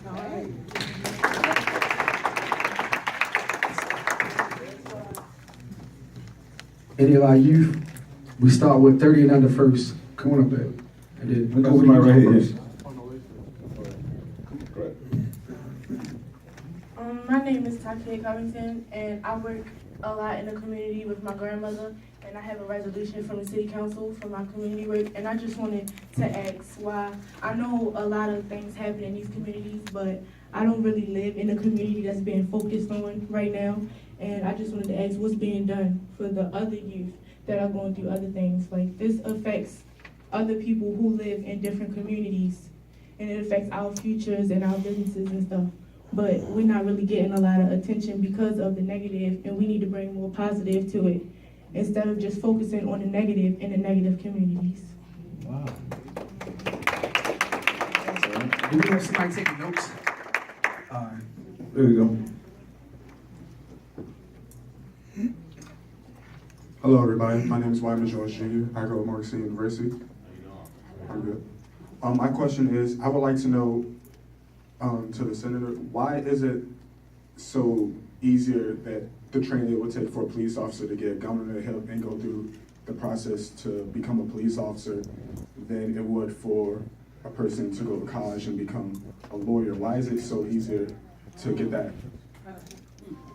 All right. Any of our youth, we start with 30 and under first. Come on up there. And then That's over to somebody you right here. first. My name is Takia Covington, and I work a lot in the community with my grandmother, and I have a resolution from the city council for my community work, and I just wanted to ask why. I know a lot of things happen in these communities, but I don't really live in a community that's being focused on right now, and I just wanted to ask what's being done for the other youth that are going through other things. Like, this affects other people who live in different communities, and it affects our futures and our businesses and stuff. But we're not really getting a lot of attention because of the negative, and we need to bring more positive to it instead of just focusing on the negative in the negative communities. Wow. Do we have somebody taking notes? There we go. Hello, everybody. My name is Wyman George Jr. I go to Mark City University. I'm good. My question is, I would like to know, to the senator, why is it so easier that the training it would take for a police officer to get government help and go through the process to become a police officer than it would for a person to go to college and become a lawyer? Why is it so easier to get that?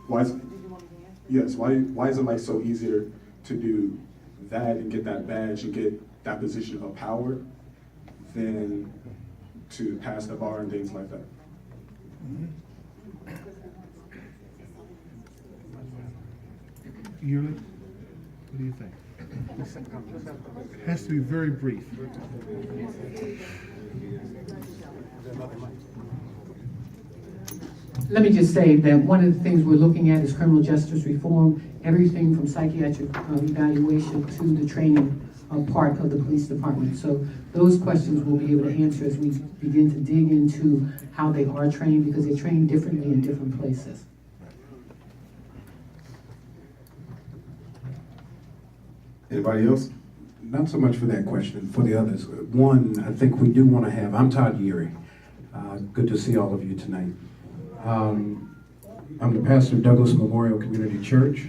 Why is it like so easier to do that and get that badge and get that position of power than to pass the bar and things like that? Yuli, what do you think? It has to be very brief. Let me just say that one of the things we're looking at is criminal justice reform, everything from psychiatric evaluation to the training part of the police department. So those questions we'll be able to answer as we begin to dig into how they are trained, because they're trained differently in different places. Anybody else? Not so much for that question, for the others. One, I think we do want to have, I'm Todd Yeary. Good to see all of you tonight. I'm the pastor of Douglas Memorial Community Church.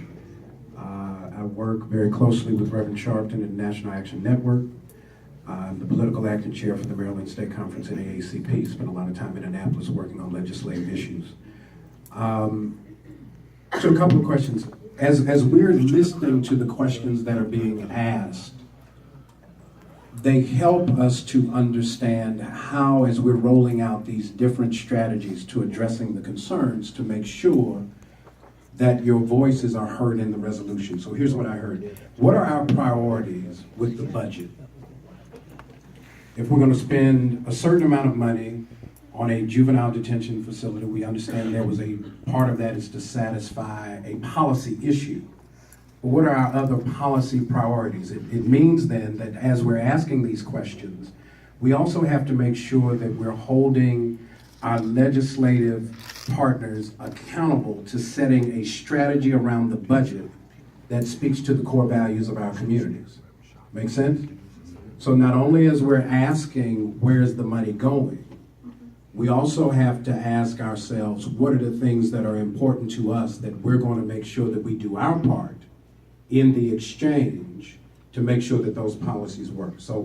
I work very closely with Reverend Sharpton and the National Action Network. I'm the political acting chair for the Maryland State Conference in AACP. Spent a lot of time in Annapolis working on legislative issues. So a couple of questions. As we're listening to the questions that are being asked, they help us to understand how, as we're rolling out these different strategies to addressing the concerns, to make sure that your voices are heard in the resolution. So here's what I heard. What are our priorities with the budget? If we're going to spend a certain amount of money on a juvenile detention facility, we understand there was a part of that is to satisfy a policy issue. But what are our other policy priorities? It means then that as we're asking these questions, we also have to make sure that we're holding our legislative partners accountable to setting a strategy around the budget that speaks to the core values of our communities. Make sense? So not only as we're asking where's the money going, we also have to ask ourselves, what are the things that are important to us that we're going to make sure that we do our part in the exchange to make sure that those policies work. So